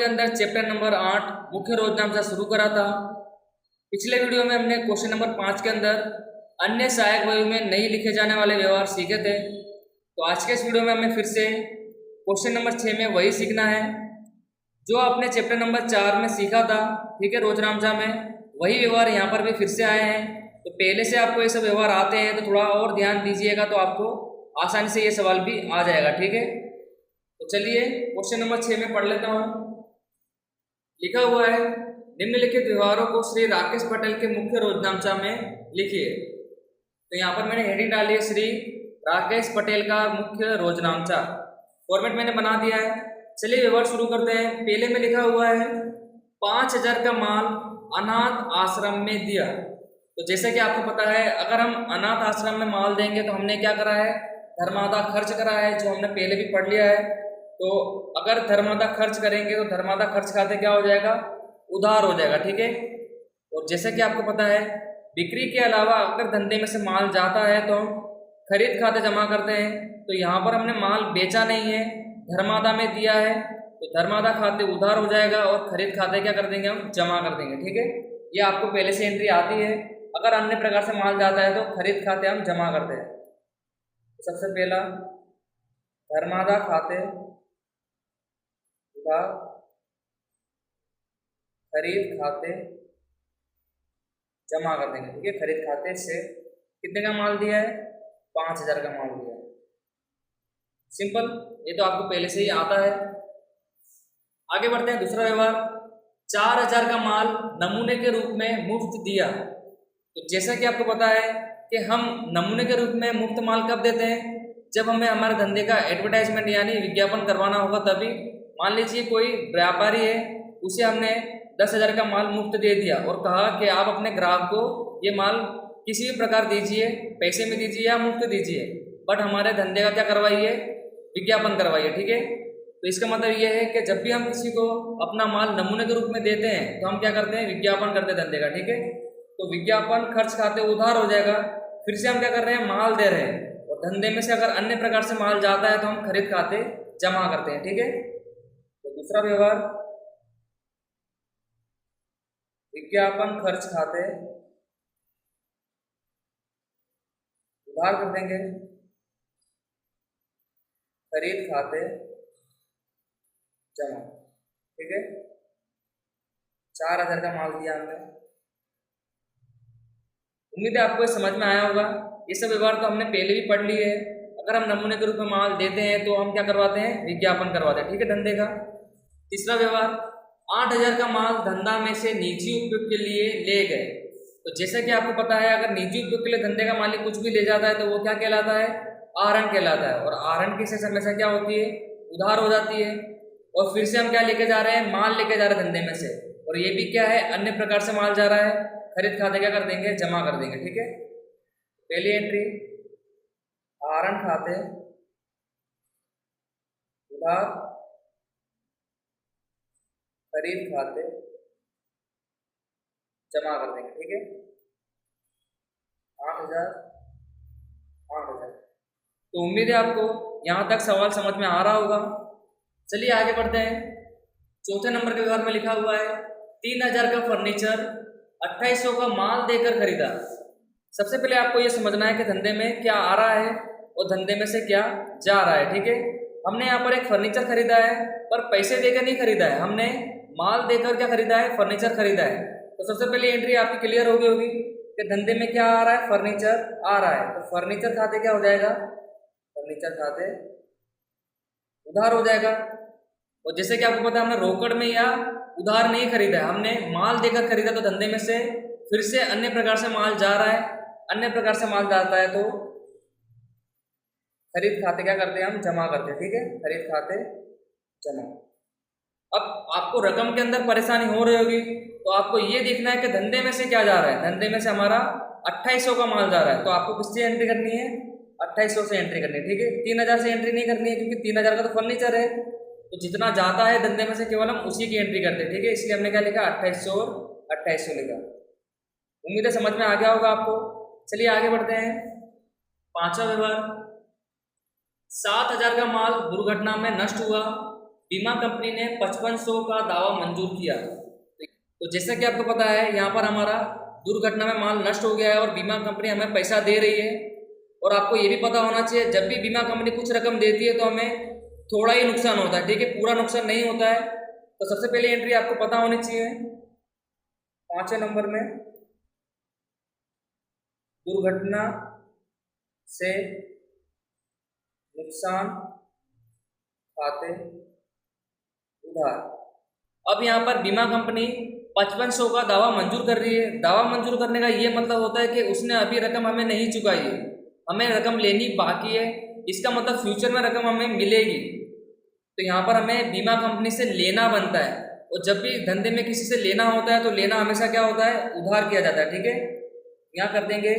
के अंदर chapter number 8 मुख्य रोजनाम से शुरू करा था। पिछले वीडियो में हमने क्वेश्चन नंबर 5 के अंदर अन्य सहायक वायु में नहीं लिखे जाने वाले व्यवहार सीखे थे। तो आज के इस वीडियो में हमें फिर से क्वेश्चन नंबर 6 में वही सीखना है जो आपने चैप्टर नंबर 4 में सीखा था। ठीक है, रोजनामचा में वही व्यवहार यहाँ पर भी फिर से आए हैं। तो पहले से आपको ये सब व्यवहार आते हैं तो थोड़ा और ध्यान दीजिएगा तो आपको आसानी से ये सवाल भी आ जाएगा। ठीक है, तो चलिए क्वेश्चन नंबर 6 में पढ़ लेता हूँ। लिखा हुआ है, निम्नलिखित व्यवहारों को श्री राकेश पटेल के मुख्य रोजनामचा में लिखिए। तो यहाँ पर मैंने हेडिंग डाली है श्री राकेश पटेल का मुख्य रोजनामचा। फॉर्मेट मैंने बना दिया है। चलिए व्यवहार शुरू करते हैं। पहले में लिखा हुआ है 5000 का माल अनाथ आश्रम में दिया। तो जैसे कि आपको पता है, अगर हम अनाथ आश्रम में माल देंगे तो हमने क्या करा है, धर्मादा खर्च करा है, जो हमने पहले भी पढ़ लिया है। तो अगर धर्मादा खर्च करेंगे तो धर्मादा खर्च खाते क्या हो जाएगा, उधार हो जाएगा। ठीक है, और जैसे कि आपको पता है, बिक्री के अलावा अगर धंधे में से माल जाता है तो खरीद खाते जमा करते हैं। तो यहाँ पर हमने माल बेचा नहीं है, धर्मादा में दिया है, तो धर्मादा खाते उधार हो जाएगा और खरीद खाते क्या कर देंगे, हम जमा कर देंगे। ठीक है, ये आपको पहले से एंट्री आती है। अगर अन्य प्रकार से माल जाता है तो खरीद खाते हम जमा करते हैं। तो सबसे पहला धर्मादा खाते उधार, खरीद खाते जमा कर देंगे। ठीक है, खरीद खाते से कितने का माल दिया है, 5000 का माल दिया है। सिंपल, ये तो आपको पहले से ही आता है। आगे बढ़ते हैं। दूसरा व्यवहार, 4000 का माल नमूने के रूप में मुफ्त दिया। तो जैसा कि आपको पता है कि हम नमूने के रूप में मुफ्त माल कब देते हैं, जब हमें हमारे धंधे का एडवर्टाइजमेंट यानी विज्ञापन करवाना होगा तभी। मान लीजिए कोई व्यापारी है, उसे हमने 10,000 का माल मुफ्त दे दिया और कहा कि आप अपने ग्राहक को ये माल किसी भी प्रकार दीजिए, पैसे में दीजिए या मुफ्त दीजिए, बट हमारे धंधे का क्या करवाइए, विज्ञापन करवाइए। ठीक है, तो इसका मतलब ये है कि जब भी हम किसी को अपना माल नमूने के रूप में देते हैं तो हम क्या करते हैं, विज्ञापन करते हैं धंधे का। ठीक है, तो विज्ञापन खर्च खाते उधार हो जाएगा। फिर से हम क्या कर रहे हैं, माल दे रहे हैं, और धंधे में से अगर अन्य प्रकार से माल जाता है तो हम खरीद खाते जमा करते हैं। ठीक है, तो दूसरा व्यवहार, विज्ञापन खर्च खाते उधार कर देंगे, खरीद खाते जमा। ठीक है, 4000 का माल दिया हमने। उम्मीद है आपको ये समझ में आया होगा। ये सब व्यवहार तो हमने पहले भी पढ़ लिए है। अगर हम नमूने के रूप में माल देते हैं तो हम क्या करवाते हैं, विज्ञापन करवाते हैं। ठीक है, धंधे का। तीसरा व्यवहार, 8000 का माल धंधा में से निजी उपयोग के लिए ले गए। तो जैसा कि आपको पता है, अगर निजी उपयोग के लिए धंधे का मालिक कुछ भी ले जाता है तो वो क्या कहलाता है, आहरण कहलाता है। और आहरण की शेष हमेशा क्या होती है, उधार हो जाती है। और फिर से हम क्या लेके जा रहे हैं, माल लेके जा रहे हैं धंधे में से, और ये भी क्या है, अन्य प्रकार से माल जा रहा है, खरीद खाते क्या कर देंगे, जमा कर देंगे। ठीक है, पहली एंट्री, आहरण खाते उधार, खरीद खाते जमा कर देंगे। ठीक है, 8000 8000। तो उम्मीद है आपको यहाँ तक सवाल समझ में आ रहा होगा। चलिए आगे बढ़ते हैं। चौथे नंबर के व्यवहार में लिखा हुआ है 3000 का फर्नीचर 2800 का माल देकर खरीदा। सबसे पहले आपको ये समझना है कि धंधे में क्या आ रहा है और धंधे में से क्या जा रहा है। ठीक है, हमने यहाँ पर एक फर्नीचर खरीदा है, पर पैसे देकर नहीं खरीदा है, हमने माल देकर क्या खरीदा है, फर्नीचर खरीदा है। तो सबसे पहले एंट्री आपकी क्लियर हो गई होगी कि धंधे में क्या आ रहा है, फर्नीचर आ रहा है। तो फर्नीचर खाते क्या हो जाएगा, फर्नीचर खाते उधार हो जाएगा। और जैसे कि आपको पता है, हमने रोकड़ में या उधार नहीं खरीदा है, हमने माल देकर खरीदा। तो धंधे में से फिर से अन्य प्रकार से माल जा रहा है, अन्य प्रकार से माल जाता है तो खरीद खाते क्या करते हैं, हम जमा करते हैं। ठीक है, खरीद खाते जमा। अब आपको रकम के अंदर परेशानी हो रही होगी, तो आपको ये देखना है कि धंधे में से क्या जा रहा है। धंधे में से हमारा 2800 का माल जा रहा है, तो आपको किससे एंट्री करनी है, 2800 से एंट्री करनी है। ठीक है, 3000 से एंट्री नहीं करनी है, क्योंकि 3000 का तो फर्नीचर है। तो जितना जाता है धंधे में से केवल हम उसी की एंट्री करते हैं। ठीक है, इसलिए हमने क्या लिखा, 2800 और 2800 लिखा। उम्मीद है समझ में आ गया होगा आपको। चलिए आगे बढ़ते हैं। पांचवा व्यवहार, 7000 का माल दुर्घटना में नष्ट हुआ। बीमा कंपनी ने 5500 का दावा मंजूर किया। तो जैसा कि आपको पता है, यहाँ पर हमारा दुर्घटना में माल नष्ट हो गया है और बीमा कंपनी हमें पैसा दे रही है। और आपको ये भी पता होना चाहिए, जब भी बीमा कंपनी कुछ रकम देती है तो हमें थोड़ा ही नुकसान होता है, ठीक है, पूरा नुकसान नहीं होता है। तो सबसे पहले एंट्री आपको पता होनी चाहिए 5वें नंबर में, दुर्घटना से नुकसान खाते उधार। अब यहाँ पर बीमा कंपनी 5500 का दावा मंजूर कर रही है। दावा मंजूर करने का ये मतलब होता है कि उसने अभी रकम हमें नहीं चुकाई है, हमें रकम लेनी बाकी है। इसका मतलब फ्यूचर में रकम हमें मिलेगी। तो यहाँ पर हमें बीमा कंपनी से लेना बनता है। और जब भी धंधे में किसी से लेना होता है तो लेना हमेशा क्या होता है, उधार किया जाता है, ठीक है। यहाँ कर देंगे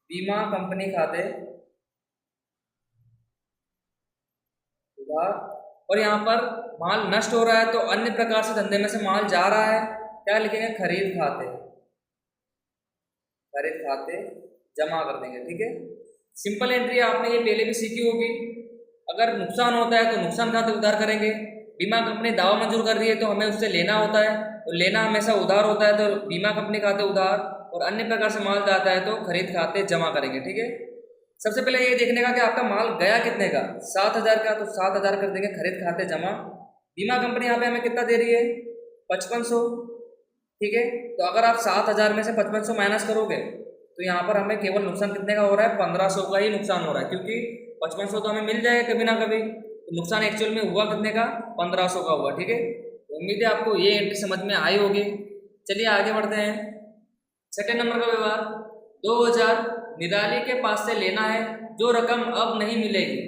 बीमा कंपनी खाते उधार। और यहाँ पर माल नष्ट हो रहा है तो अन्य प्रकार से धंधे में से माल जा रहा है, क्या लिखेंगे, खरीद खाते, खरीद खाते जमा कर देंगे, ठीक है। सिंपल एंट्री आपने ये पहले भी सीखी होगी। अगर नुकसान होता है तो नुकसान खाते उधार करेंगे। बीमा कंपनी दावा मंजूर कर रही है तो हमें उससे लेना होता है, और लेना हमेशा उधार होता है, तो बीमा कंपनी खाते उधार। और अन्य प्रकार से माल जाता है तो खरीद खाते जमा करेंगे, ठीक है। सबसे पहले ये देखने का कि आपका माल गया कितने का, 7000 का, तो 7000 कर देंगे खरीद खाते जमा। बीमा कंपनी यहाँ पे हमें कितना दे रही है, 5500, ठीक है। तो अगर आप 7000 में से 5500 माइनस करोगे तो यहाँ पर हमें केवल नुकसान कितने का हो रहा है, 1500 का ही नुकसान हो रहा है, क्योंकि 5500 तो हमें मिल जाएगा कभी ना कभी। तो नुकसान एक्चुअल में हुआ कितने का, 1500 का हुआ, ठीक है। तो उम्मीद है आपको ये एंट्री समझ में आई होगी। चलिए आगे बढ़ते हैं। सेकेंड नंबर का व्यवहार, 2000 निराली के पास से लेना है जो रकम अब नहीं मिलेगी।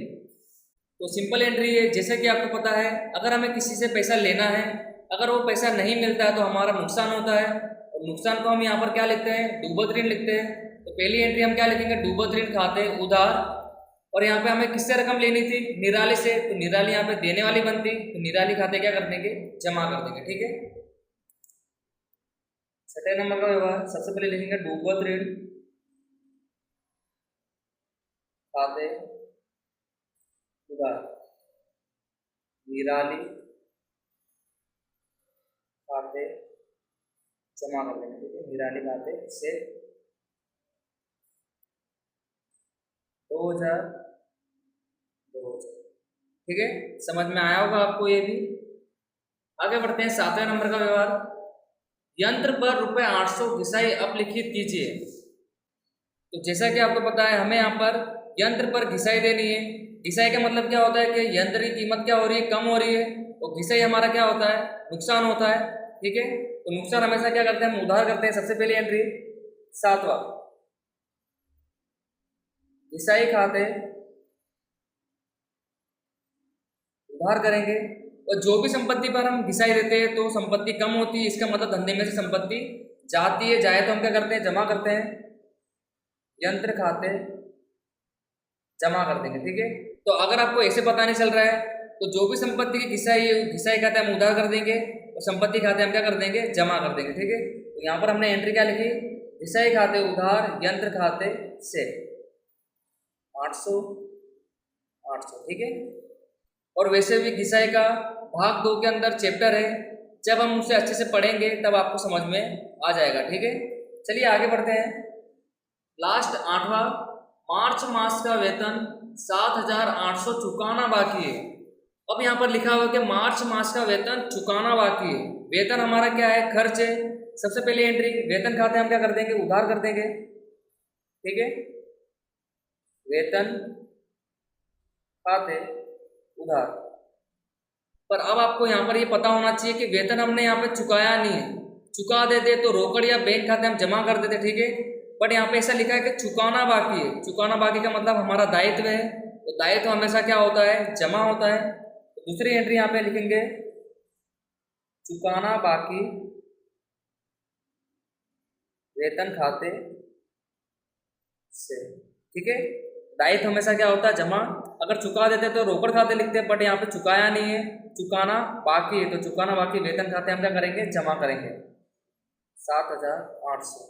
तो सिंपल एंट्री है, जैसे कि आपको पता है, अगर हमें किसी से पैसा लेना है, अगर वो पैसा नहीं मिलता है तो हमारा नुकसान होता है। और नुकसान को हम यहाँ पर क्या लिखते हैं, डूबत ऋण लिखते हैं। तो पहली एंट्री हम क्या लिखेंगे, डूबत ऋण खाते उधार। और यहाँ पे हमें किससे रकम लेनी थी, निराली से, तो निराली यहाँ पे देने वाली बनती, तो निराली खाते क्या कर देंगे, जमा कर देंगे, ठीक है। छठे नंबर का व्यवहार, सबसे पहले लिखेंगे डूबत ऋण खाते उधार, निराली खाते जमा कर देंगे, ठीक है। निराली खाते से 2000, ठीक है, समझ में आया होगा आपको ये भी। आगे बढ़ते हैं 7वें नंबर का व्यवहार, यंत्र पर ₹800 घिसाई अपलिखित कीजिए। तो जैसा कि आपको पता है, हमें यहाँ पर यंत्र पर घिसाई देनी है। घिसाई का मतलब क्या होता है कि यंत्र की कीमत क्या हो रही है, कम हो रही है, और घिसाई हमारा क्या होता है, नुकसान होता है, ठीक है। तो नुकसान हमेशा क्या करते हैं, हम उधार करते हैं। सबसे पहली एंट्री 7वां, घिसाई खाते उधार करेंगे। और जो भी संपत्ति पर हम घिसाई देते हैं तो संपत्ति कम होती है, इसका मतलब धंधे में से संपत्ति जाती है, जाए तो हम क्या करते हैं, जमा करते हैं, यंत्र खाते जमा कर देंगे, ठीक है। तो अगर आपको ऐसे पता नहीं चल रहा है तो जो भी संपत्ति की घिसाई है, घिसाई खाते हम उधार कर देंगे और संपत्ति खाते हम क्या कर देंगे, जमा कर देंगे, ठीक है। तो यहाँ पर हमने एंट्री क्या लिखी, घिसाई खाते उधार यंत्र खाते से 800, ठीक है। और वैसे भी घिसाई का भाग 2 के अंदर चैप्टर है, जब हम उसे अच्छे से पढ़ेंगे तब आपको समझ में आ जाएगा, ठीक है। चलिए आगे बढ़ते हैं। लास्ट 8वां, मार्च मास का वेतन 7800 चुकाना बाकी है। अब यहाँ पर लिखा हुआ कि मार्च मास का वेतन चुकाना बाकी है। वेतन हमारा क्या है, खर्च है। सबसे पहले एंट्री वेतन खाते हम क्या कर देंगे, उधार कर देंगे, ठीक है। वेतन खाते उधार। पर अब आपको यहाँ पर ये पता होना चाहिए कि वेतन हमने यहाँ पे चुकाया नहीं है। चुका देते तो रोकड़ या बैंक खाते हम जमा कर देते, ठीक है। बट यहाँ पे ऐसा लिखा है कि चुकाना बाकी है। चुकाना बाकी का मतलब हमारा दायित्व है, तो दायित्व हमेशा क्या होता है, जमा होता है। तो दूसरी एंट्री यहाँ पे लिखेंगे चुकाना बाकी वेतन खाते से, ठीक है। दायित्व हमेशा क्या होता है, जमा। अगर चुका देते तो रोकड़ खाते लिखते हैं, बट यहाँ पे चुकाया नहीं है, चुकाना बाकी है, तो चुकाना बाकी वेतन खाते हम क्या करेंगे, जमा करेंगे 7800,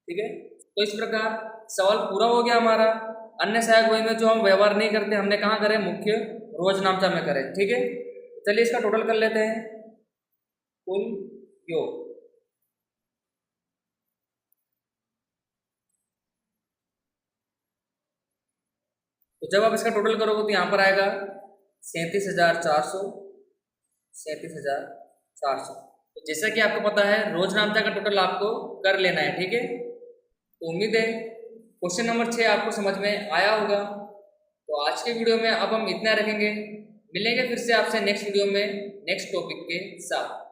ठीक है। तो इस प्रकार सवाल पूरा हो गया हमारा। अन्य सहायक वही में जो हम व्यवहार नहीं करते हमने कहाँ करे, मुख्य रोज नामचा में करें, ठीक है। चलिए इसका टोटल कर लेते हैं, कुल योग। तो जब आप इसका टोटल करोगे तो यहाँ पर आएगा 37,400, 37,400। तो जैसा कि आपको पता है रोज नामचा का टोटल आपको कर लेना है, ठीक है। तो उम्मीद है क्वेश्चन नंबर 6 आपको समझ में आया होगा। तो आज के वीडियो में अब हम इतना रखेंगे, मिलेंगे फिर से आपसे नेक्स्ट वीडियो में नेक्स्ट टॉपिक के साथ।